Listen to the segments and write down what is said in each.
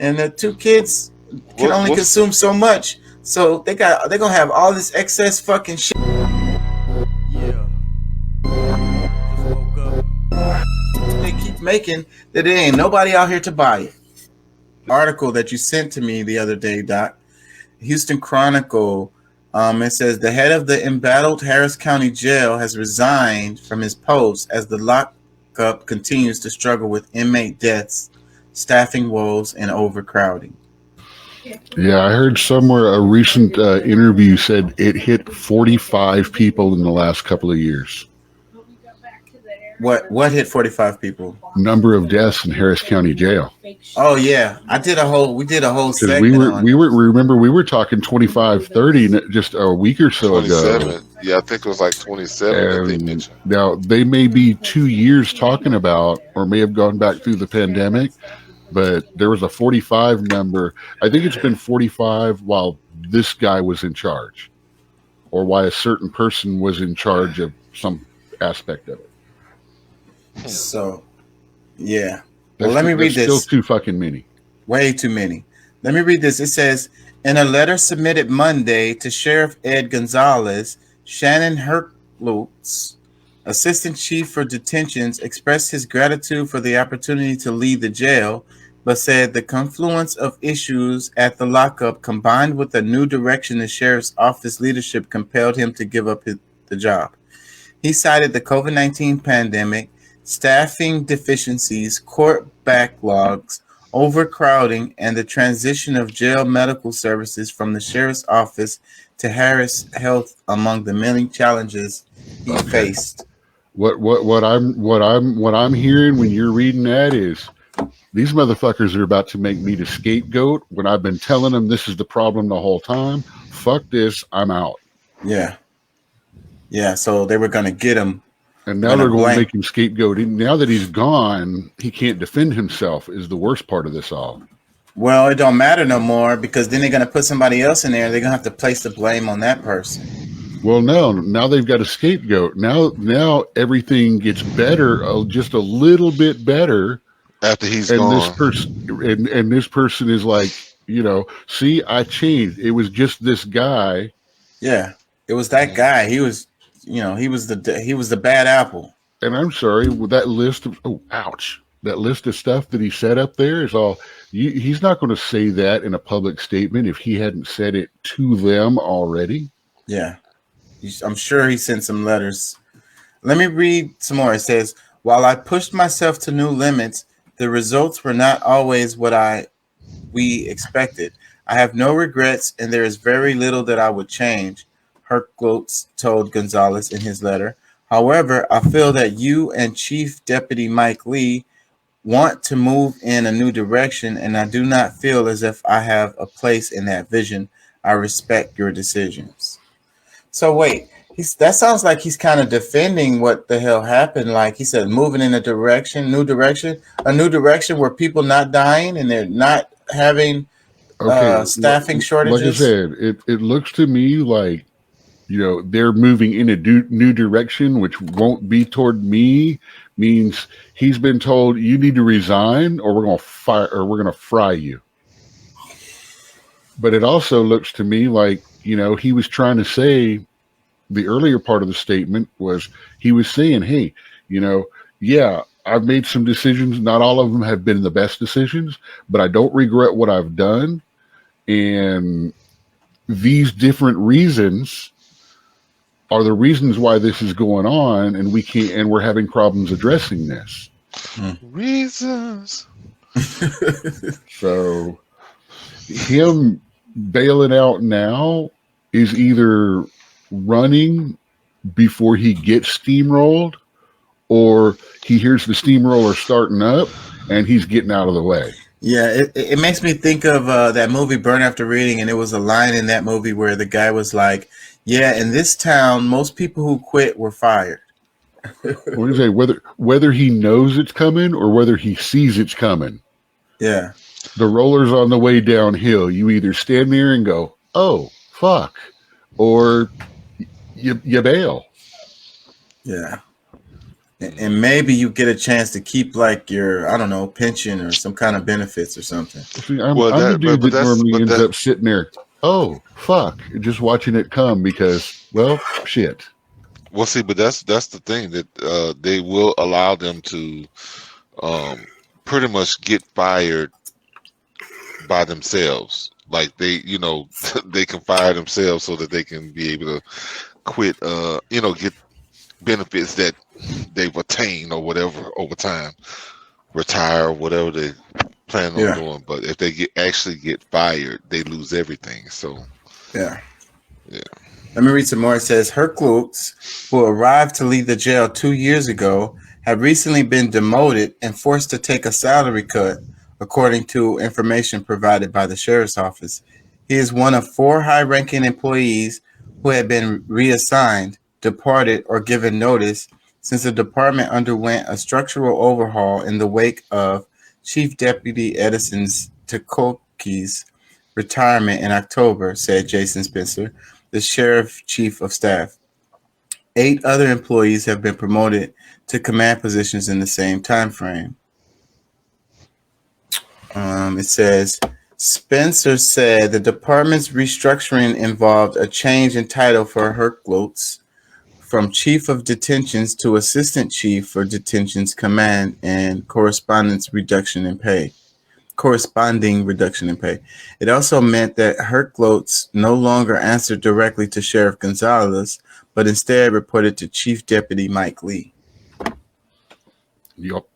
and the two kids can What only what's consume so much. So they're gonna have all this excess fucking shit. Yeah, just woke up. They keep making that there ain't nobody out here to buy it. Article that you sent to me the other day, Doc. Houston Chronicle. It says the head of the embattled Harris County Jail has resigned from his post as the lockup continues to struggle with inmate deaths, staffing woes, and overcrowding. Yeah, I heard somewhere a recent interview said it hit 45 people in the last couple of years. What hit 45 people? Number of deaths in Harris County Jail. Oh yeah, we did a whole Because segment on remember we were talking 25, 30 just a week or so ago. 27? Yeah, I think it was like 27 that they And mentioned. now they may be 2 years talking about, or may have gone back through the pandemic, but there was a 45 number. I think it's been 45 while this guy was in charge, or why a certain person was in charge of some aspect of it. So yeah. That's, Well, let me read that's still this. too fucking many. Way too many. Let me read this. It says, in a letter submitted Monday to Sheriff Ed Gonzalez, Shannon Herklotz, Assistant Chief for Detentions, expressed his gratitude for the opportunity to lead the jail, but said the confluence of issues at the lockup combined with the new direction the Sheriff's Office leadership compelled him to give up the job. He cited the COVID-19 pandemic, staffing deficiencies, court backlogs, overcrowding, and the transition of jail medical services from the sheriff's office to Harris Health among the many challenges he faced. What I'm hearing when you're reading that is these motherfuckers are about to make me the scapegoat when I've been telling them this is the problem the whole time. Fuck this, I'm out. Yeah. So they were gonna get him. And now they're going to make him scapegoat. Now that he's gone, he can't defend himself is the worst part of this all. Well, it don't matter no more because then they're going to put somebody else in there. They're going to have to place the blame on that person. Well, no. Now they've got a scapegoat. Now everything gets better, just a little bit better After he's and gone. this person and this person is like, see, I changed. It was just this guy. Yeah, it was that guy. He was. He was the bad apple. And I'm sorry, with that list of that list of stuff that he said up there is all. He's not going to say that in a public statement if he hadn't said it to them already. Yeah, I'm sure he sent some letters. Let me read some more. It says, "While I pushed myself to new limits, the results were not always what we expected. I have no regrets, and there is very little that I would change." Herklotz told Gonzalez in his letter. However, I feel that you and Chief Deputy Mike Lee want to move in a new direction, and I do not feel as if I have a place in that vision. I respect your decisions. So wait, that sounds like he's kind of defending what the hell happened. Like he said, moving in a new direction where people not dying and they're not having staffing shortages. Like I said, it looks to me like they're moving in a new direction, which won't be toward me. Means he's been told you need to resign, or we're going to fry you. But it also looks to me like he was trying to say the earlier part of the statement was he was saying, hey, I've made some decisions. Not all of them have been the best decisions, but I don't regret what I've done, and these different reasons are the reasons why this is going on, and we're having problems addressing this. Reasons. So him bailing out now is either running before he gets steamrolled, or he hears the steamroller starting up and he's getting out of the way. Yeah, it makes me think of that movie Burn After Reading, and it was a line in that movie where the guy was like, yeah, in this town, most people who quit were fired. What do you say? Whether he knows it's coming or whether he sees it's coming. Yeah. The roller's on the way downhill. You either stand there and go, oh, fuck, or you bail. Yeah. and maybe you get a chance to keep like your, I don't know, pension or some kind of benefits or something. See, I'm Well, the that, dude but that that's, normally but ends that, up sitting there. Oh fuck! Just watching it come because, well, shit. well, see, but that's the thing that they will allow them to um pretty much get fired by themselves. Like they can fire themselves so that they can be able to quit. Get benefits that they've attained or whatever over time, retire, whatever they plan on Yeah, doing. But if they actually get fired, they lose everything. So yeah. yeah. Let me read some more. It says Herklutz, who arrived to lead the jail 2 years ago, have recently been demoted and forced to take a salary cut, according to information provided by the sheriff's office. He is one of 4 high-ranking employees who had been reassigned, departed, or given notice since the department underwent a structural overhaul in the wake of Chief Deputy Edison Tekoki's retirement in October, said Jason Spencer, the sheriff chief of staff. 8 other employees have been promoted to command positions in the same time frame. It says Spencer said the department's restructuring involved a change in title for Herklotz from chief of detentions to assistant chief for detentions command and corresponding reduction in pay. It also meant that Herklotz no longer answered directly to Sheriff Gonzalez, but instead reported to Chief Deputy Mike Lee. Yup.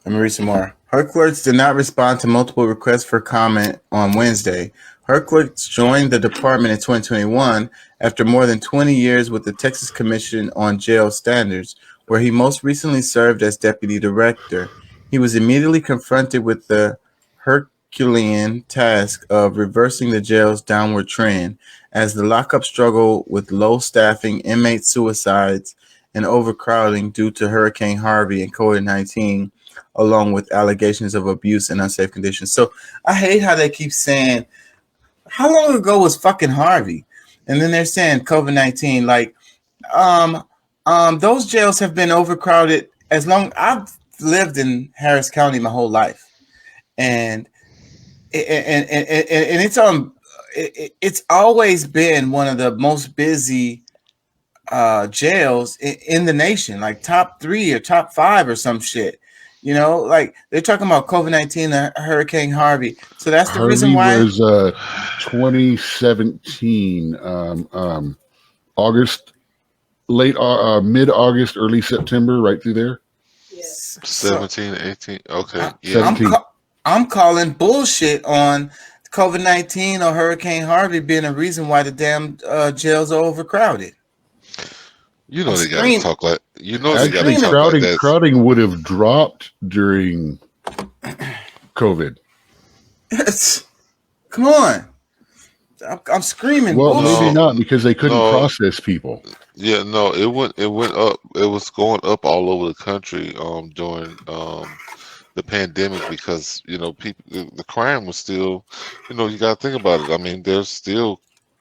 Let me read some more. Herklotz did not respond to multiple requests for comment on Wednesday. Herklotz joined the department in 2021 after more than 20 years with the Texas Commission on Jail Standards, where he most recently served as deputy director. He was immediately confronted with the Herculean task of reversing the jail's downward trend as the lockup struggled with low staffing, inmate suicides, and overcrowding due to Hurricane Harvey and COVID-19, along with allegations of abuse and unsafe conditions. So I hate how they keep saying, how long ago was fucking Harvey? And then they're saying COVID-19. Like, those jails have been overcrowded as long. I've lived in Harris County my whole life, and it's on. It's always been one of the most busy jails in the nation, like top 3 or top 5 or some shit. Like they're talking about COVID-19 and Hurricane Harvey. So that's the reason Harvey why. was 2017, August, late mid August, early September, right through there. So 17, 18. Okay, yeah. 17. I'm calling bullshit on COVID-19 or Hurricane Harvey being a reason why the damn jails are overcrowded. You know I'm they gotta screaming. talk like. You know they gotta Actually, talk like that. crowding would have dropped during COVID. Come on. I'm screaming Well, bullshit. maybe not because they couldn't No. process people. Yeah, no, it went up. It was going up all over the country during the pandemic because people the crime was still, you got to think about it. I mean, there's still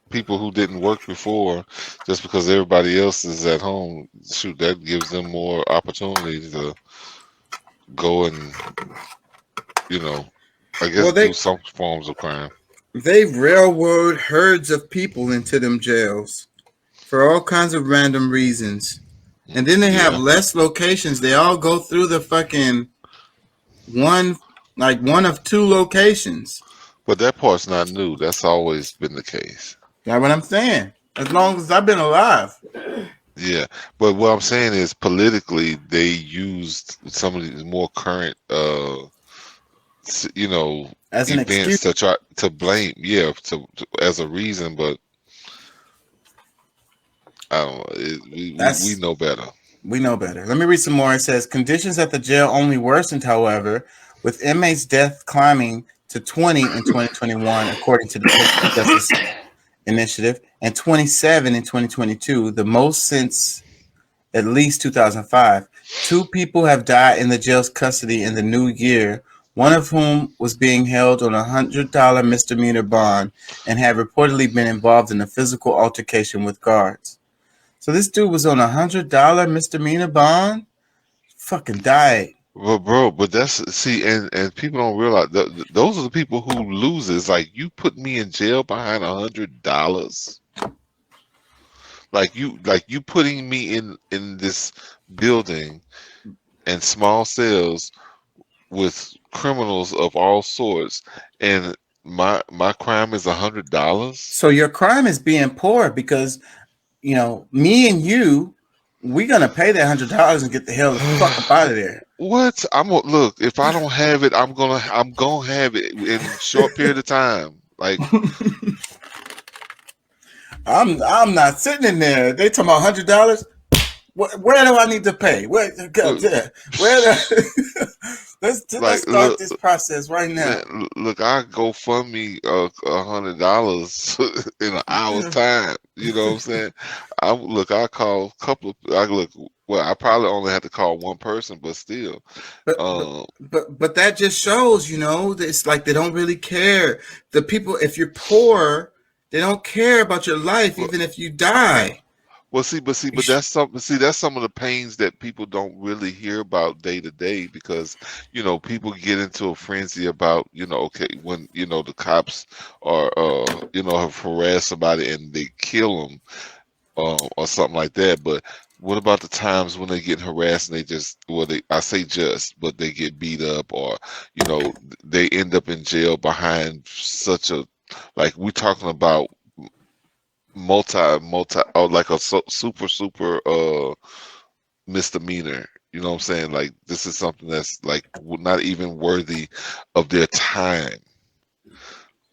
people who didn't work before just because everybody else is at home. Shoot, that gives them more opportunity to go and I guess Well, do some forms of crime. they railroad herds of people into them jails for all kinds of random reasons. And then they have Yeah. less locations. They all go through the fucking one of 2 locations. But that part's not new. That's always been the case. That's what I'm saying. As long as I've been alive. Yeah, but what I'm saying is politically they used some of these more current, s- you know, As an events excuse. to try to blame, yeah, as a reason. But I don't know. We know better. We know better. Let me read some more. It says conditions at the jail only worsened, however, with inmates' death climbing to 20 in 2021, according to the Texas Justice Initiative, and 27 in 2022, the most since at least 2005. 2 people have died in the jail's custody in the new year, one of whom was being held on a $100 misdemeanor bond and had reportedly been involved in a physical altercation with guards. So this dude was on $100 misdemeanor bond. Fucking died. Well, bro, but that's see, and people don't realize those are the people who loses. Like you put me in jail behind $100. Like you putting me in this building and small cells with criminals of all sorts, and my crime is $100. So your crime is being poor because me and you, we're gonna pay that $100 and get the hell the fuck up out of there. What? I'm gonna look. If I don't have it, I'm gonna have it in a short period of time. Like I'm not sitting in there. They talking about $100. Where do I need to pay? Where? God, yeah. Where? Let's like start this process right now. man, look, I go fund me $100 in an hour's time. You know what I'm saying? I call a couple of. Well, I probably only have to call one person, but still. But but that just shows, that it's like they don't really care. The people, if you're poor, they don't care about your life, even if you die. Well, but that's something. See, that's some of the pains that people don't really hear about day to day because, people get into a frenzy about, okay, when, the cops are, have harassed somebody and they kill them, or something like that. But what about the times when they get harassed and I say just, but they get beat up or, they end up in jail behind such a, like we're talking about multi or like a super misdemeanor. You know what I'm saying? Like this is something that's like not even worthy of their time.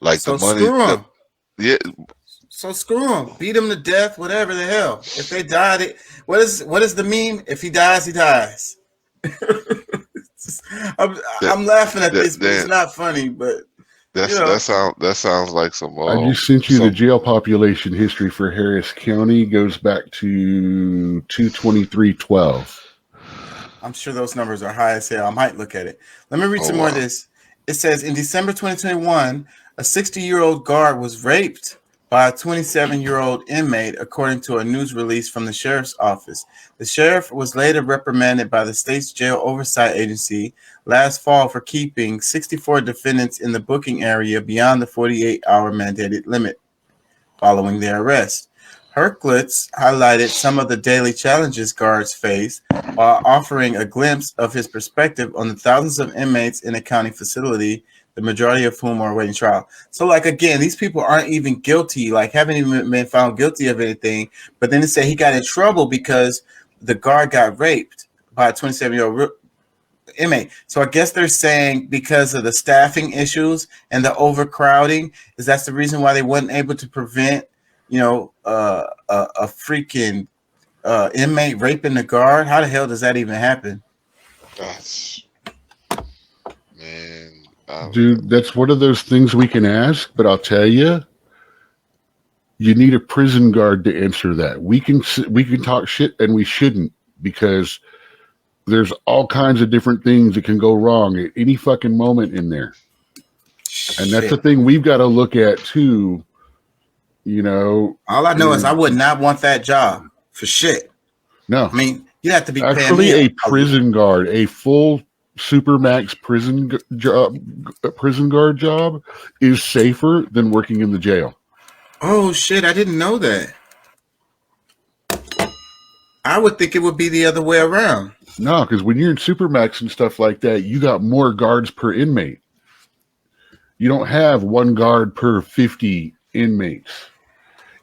Like So the money. screw them. Yeah. So screw them. Beat them to death. Whatever the hell. If they died, what is the meme? If he dies, he dies. I'm laughing at this, but it's not funny. But that sounds like some. I just sent you the jail population history for Harris County. Goes back to 22312. I'm sure those numbers are high as hell. I might look at it. Let me read some more of this. It says in December 2021, a 60-year-old guard was raped by a 27-year-old inmate, according to a news release from the sheriff's office. The sheriff was later reprimanded by the state's jail oversight agency last fall for keeping 64 defendants in the booking area beyond the 48-hour mandated limit following their arrest. Herklitz highlighted some of the daily challenges guards face while offering a glimpse of his perspective on the thousands of inmates in a county facility, the majority of whom are awaiting trial. So, like, again, these people aren't even guilty, like haven't even been found guilty of anything. But then they say he got in trouble because the guard got raped by a 27-year-old inmate. So I guess they're saying because of the staffing issues and the overcrowding, that's the reason why they wasn't able to prevent, a freaking inmate raping the guard. How the hell does that even happen? Gosh, man. Dude, that's one of those things we can ask, but I'll tell you, you need a prison guard to answer that. We can talk shit, and we shouldn't, because there's all kinds of different things that can go wrong at any fucking moment in there. And that's the thing we've got to look at too. All I know is I would not want that job for shit. No, I mean, you have to be actually a prison guard, a full supermax prison guard job is safer than working in the jail. Oh shit, I didn't know that. I would think it would be the other way around. No, because when you're in supermax and stuff like that, you got more guards per inmate. You don't have one guard per 50 inmates.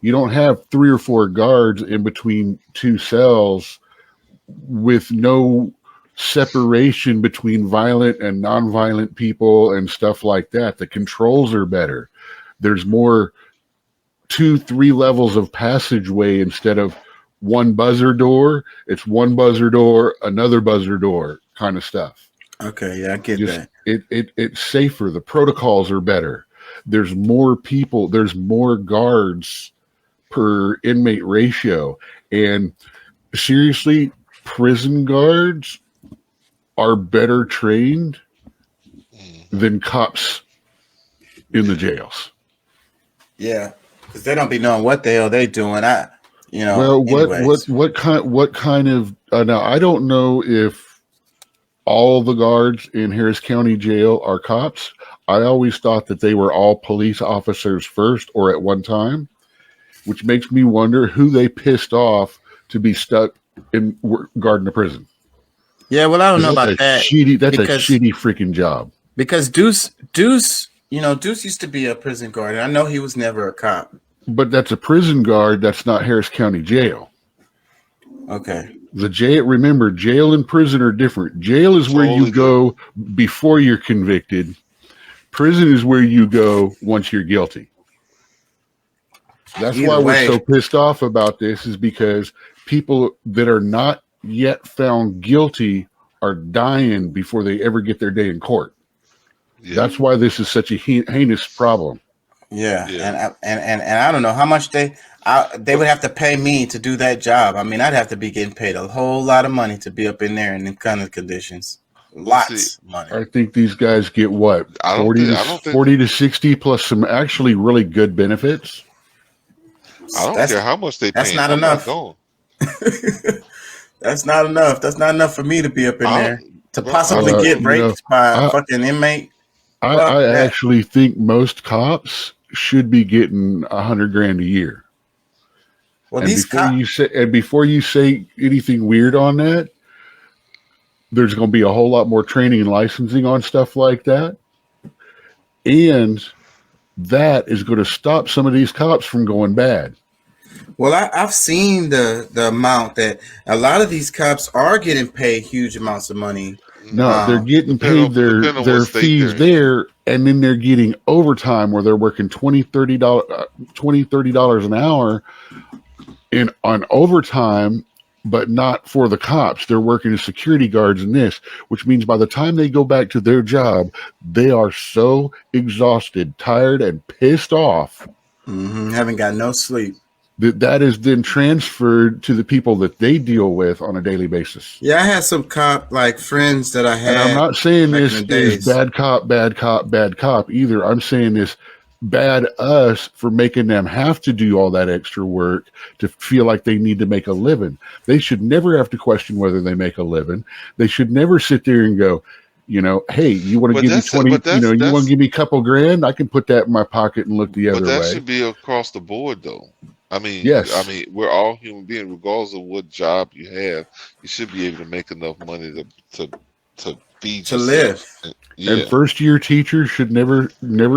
You don't have 3 or 4 guards in between 2 cells with no separation between violent and nonviolent people and stuff like that. The controls are better. There's more 2-3 levels of passageway instead of one buzzer door. It's one buzzer door, another buzzer door kind of stuff. Okay, yeah, I get that. It's safer. The protocols are better. There's more people. There's more guards per inmate ratio. And seriously, prison guards are better trained than cops in the jails. Yeah, because they don't be knowing what the hell they doing. You know. Well, Anyways, what kind of now I don't know if all the guards in Harris County Jail are cops. I always thought that they were all police officers first or at one time, which makes me wonder who they pissed off to be stuck in guarding a prison. yeah. Well, I don't know That's about a that shitty. That's a because shitty freaking job. Deuce, Deuce used to be a prison guard, and I know he was never a cop. But that's a prison guard. That's not Harris County Jail. Okay. The jail. Remember, jail and prison are different. Jail is where you Totally go before you're convicted. Prison is where you go once you're guilty. That's Either why we're way. so pissed off about this, is because people that are not yet found guilty are dying before they ever get their day in court. Yeah. That's why this is such a heinous problem. Yeah, Yeah. and I don't know how much they would have to pay me to do that job. I mean, I'd have to be getting paid a whole lot of money to be up in there in them kind of conditions. Lots of money. I think these guys get what, I don't 40 think- to I don't think- 40 to 60 plus some actually really good benefits. I don't That's- care how much they pay. that's not I'm enough. Not going. That's not enough. That's not enough for me to be up in there to bro, possibly get raped by a fucking inmate. I that. actually think most cops should be getting $100,000 a year. Well, And these before you say anything weird on that, there's going to be a whole lot more training and licensing on stuff like that, and that is going to stop some of these cops from going bad. Well, I've seen the amount that a lot of these cops are getting paid huge amounts of money. No, they're getting Depending paid on- depending on their what state fees they're in. there, and then they're getting overtime where they're working $20-$30 an hour on overtime, but not for the cops. They're working as security guards in this, which means by the time they go back to their job, they are so exhausted, tired, and pissed off Haven't got no sleep. that is then transferred to the people that they deal with on a daily basis. Yeah, I had some cop like friends that I had. And I'm not saying back this in the is days. bad cop, bad cop, bad cop either. I'm saying this bad us for making them have to do all that extra work to feel like they need to make a living. They should never have to question whether they make a living. They should never sit there and go, hey, you want to But give me that's- 20, but that's- you want that's- to give me a couple grand? I can put that in my pocket and look the But other that way. should be across the board, though. I mean, Yes. we're all human beings, regardless of what job you have. You should be able to make enough money to feed To yourself. live. Yeah, And first year teachers should never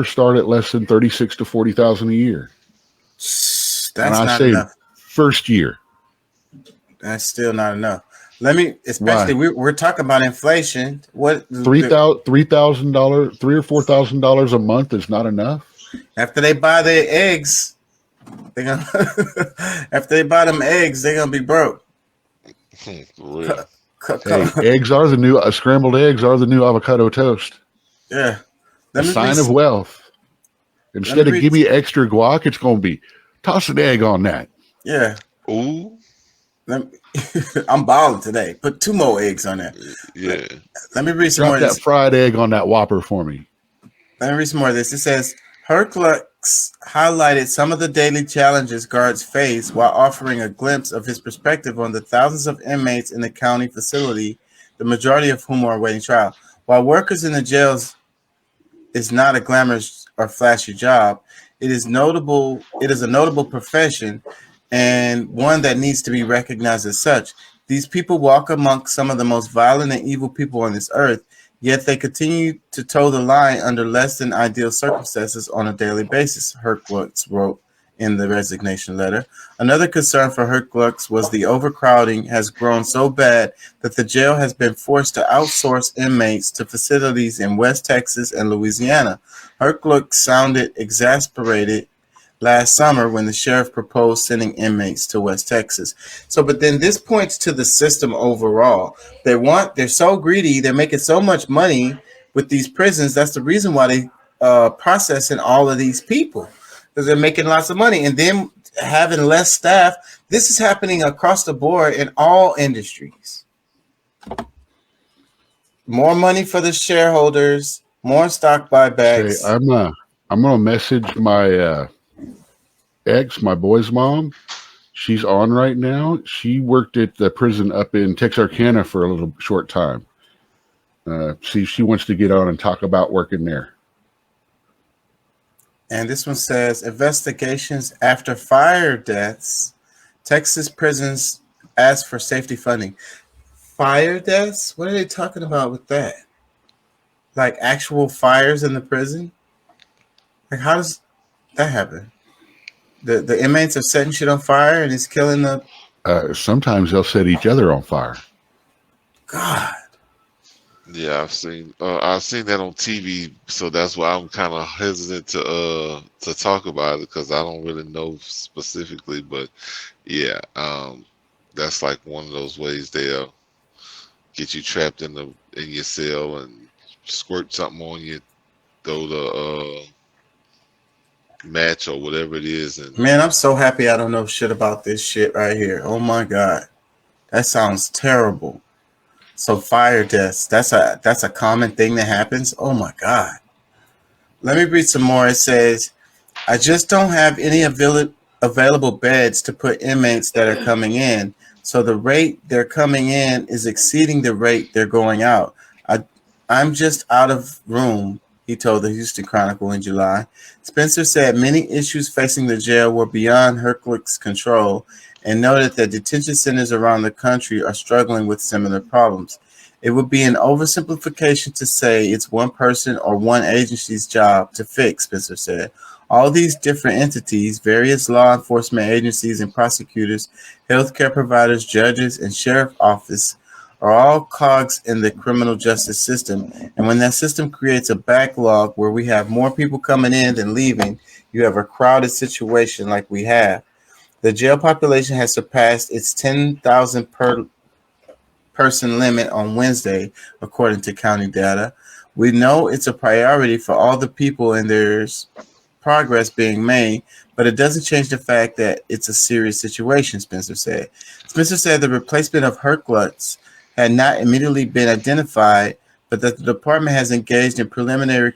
start at less than 36 to 40,000 a year. That's And I not say enough. first year. That's still not enough. Especially we're talking about inflation. What $3,000, $3 or $4,000 a month is not enough. after they buy their eggs, they gonna after they buy them eggs, they're gonna be broke. for real. Hey, eggs are the new scrambled eggs are the new avocado toast. Yeah. A sign of wealth. Instead of give me extra guac, it's going to be toss an egg on that. Yeah. Ooh, I'm balling today. Put 2 more eggs on there. yeah. Let me read some Drop more of that this. fried egg on that Whopper for me. Let me read some more of this. It says Herclux highlighted some of the daily challenges guards face while offering a glimpse of his perspective on the thousands of inmates in the county facility, the majority of whom are awaiting trial. While workers in the jails is not a glamorous or flashy job, it is a notable profession and one that needs to be recognized as such. These people walk amongst some of the most violent and evil people on this earth, yet they continue to toe the line under less than ideal circumstances on a daily basis, Herclux wrote in the resignation letter. Another concern for Herclux was the overcrowding has grown so bad that the jail has been forced to outsource inmates to facilities in West Texas and Louisiana. Herclux sounded exasperated last summer when the sheriff proposed sending inmates to West Texas. But then this points to the system overall. They're so greedy, they're making so much money with these prisons. That's the reason why they processing all of these people, because they're making lots of money and then having less staff. This is happening across the board in all industries. More money for the shareholders, more stock buybacks. Hey, I'm gonna message my ex, my boy's mom. She's on right now. She worked at the prison up in Texarkana for a little short time. See if she wants to get on and talk about working there. And this one says investigations after fire deaths. Texas prisons ask for safety funding. Fire deaths? What are they talking about with that? Like actual fires in the prison? Like how does that happen? The inmates are setting shit on fire and it's killing the Sometimes they'll set each other on fire. God. Yeah, I've seen that on TV, so that's why I'm kind of hesitant to talk about it because I don't really know specifically, but yeah, that's like one of those ways they'll get you trapped in your cell and squirt something on you, throw the match or whatever it is, and Man, I'm so happy I don't know shit about this shit right here. Oh my God. That sounds terrible. So fire deaths, that's a common thing that happens. Oh my God. Let me read some more. It says, I just don't have any available beds to put inmates that are coming in. So the rate they're coming in is exceeding the rate they're going out. I, I'm just out of room, he told the Houston Chronicle in July. Spencer said many issues facing the jail were beyond Herclick's control and noted that detention centers around the country are struggling with similar problems. It would be an oversimplification to say it's one person or one agency's job to fix, Spencer said. All these different entities, various law enforcement agencies and prosecutors, healthcare providers, judges, and sheriff office are all cogs in the criminal justice system. And when that system creates a backlog where we have more people coming in than leaving, you have a crowded situation like we have. The jail population has surpassed its 10,000 per person limit on Wednesday, according to county data. We know it's a priority for all the people and there's progress being made, but it doesn't change the fact that it's a serious situation, Spencer said. Spencer said the replacement of Herklutz had not immediately been identified, but that the department has engaged in preliminary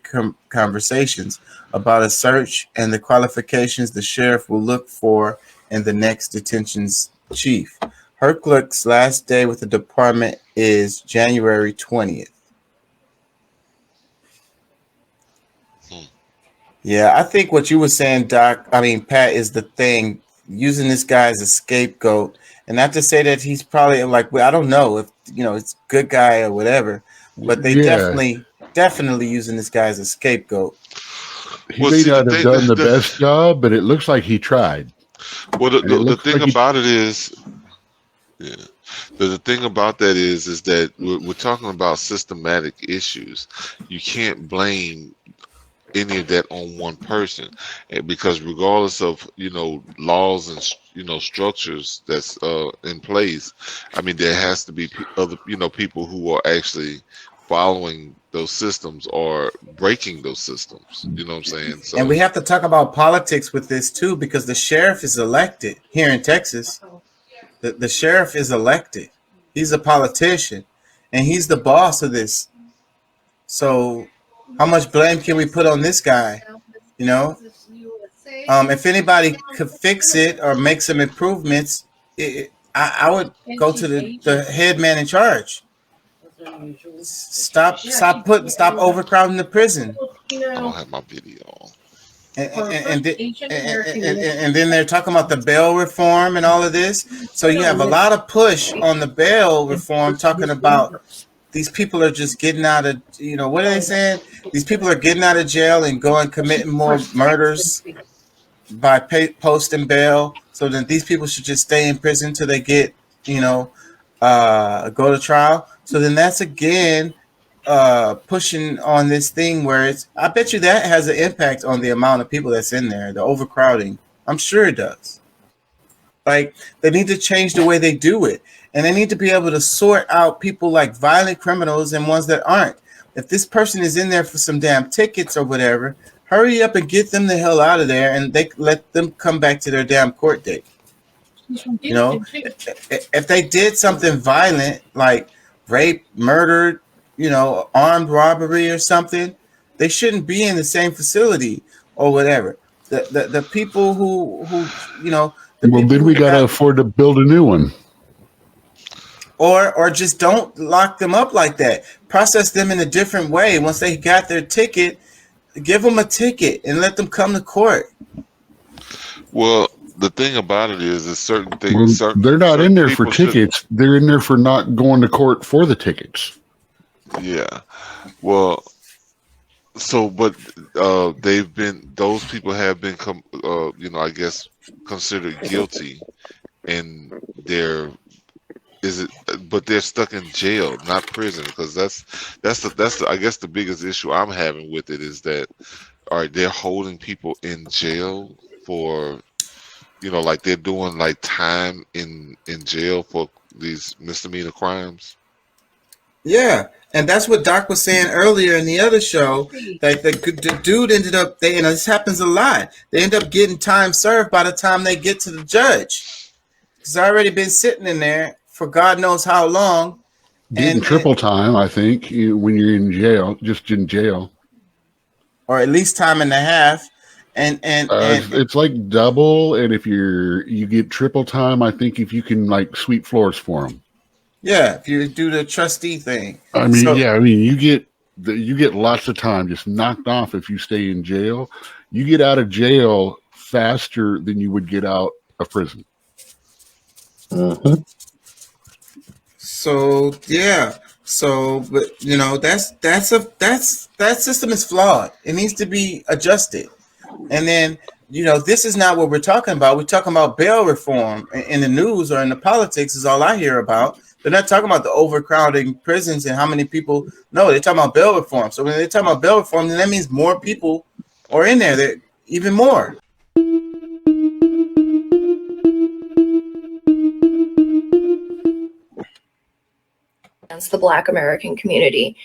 conversations about a search and the qualifications the sheriff will look for in the next detention's chief. Herklutz's last day with the department is January 20th. Yeah, I think what you were saying, Pat, is the thing, using this guy as a scapegoat. And not to say that he's probably like, well, I don't know if, it's good guy or whatever, but they Yeah, definitely using this guy as a scapegoat. he well, may see the not have thing, done the best job, but it looks like he tried, well and it the looks thing like he. about it is, yeah, the thing about that is that we're talking about systematic issues. You can't blame any of that on one person, because regardless of laws and structures that's in place, I mean there has to be other people who are actually following those systems or breaking those systems, you know what I'm saying? And So we have to talk about politics with this too, because the sheriff is elected here in Texas. The sheriff is elected. He's a politician, and he's the boss of this. So, how much blame can we put on this guy? You know, if anybody could fix it or make some improvements, I would go to the head man in charge. Stop overcrowding the prison. I don't have my video on. And then they're talking about the bail reform and all of this. So you have a lot of push on the bail reform, talking about these people are just getting out of, what are they saying? These people are getting out of jail and going committing more murders by posting bail. So then these people should just stay in prison till they get, go to trial. So then that's again pushing on this thing where I bet you that has an impact on the amount of people that's in there, the overcrowding. I'm sure it does. Like, they need to change the way they do it, and they need to be able to sort out people like violent criminals and ones that aren't. If this person is in there for some damn tickets or whatever, hurry up and get them the hell out of there, and they let them come back to their damn court date. If they did something violent like rape, murder, armed robbery or something, they shouldn't be in the same facility or whatever. The people who you know, the Well, people then who we got to got, afford to build a new one. or just don't lock them up like that. Process them in a different way. Once they got their ticket, give them a ticket and let them come to court. Well, the thing about it is certain things, Well, they're not in certain there for people should. tickets. They're in there for not going to court for the tickets. Yeah. Well, so but those people have been I guess considered guilty, and they're is it but they're stuck in jail, not prison, because that's the I guess the biggest issue I'm having with it is that, all right, they're holding people in jail for, like they're doing like time in jail for these misdemeanor crimes. Yeah, and that's what Doc was saying earlier in the other show. Like the dude ended up, this happens a lot. They end up getting time served by the time they get to the judge. He's already been sitting in there for God knows how long, Getting and triple time, I think, when you're in jail, just in jail. or at least time and a half, and It's like double, and if you get triple time, I think if you can like sweep floors for them. yeah, if you do the trustee thing. I mean, So yeah, I mean you get lots of time just knocked off if you stay in jail. You get out of jail faster than you would get out of prison. Mm-hmm. So yeah. So, but that system is flawed. It needs to be adjusted. And then, this is not what we're talking about. We're talking about bail reform in the news or in the politics is all I hear about. They're not talking about the overcrowding prisons and how many people. No, they're talking about bail reform. So when they're talking about bail reform, then that means more people are in there. They're even more. Against the Black American community.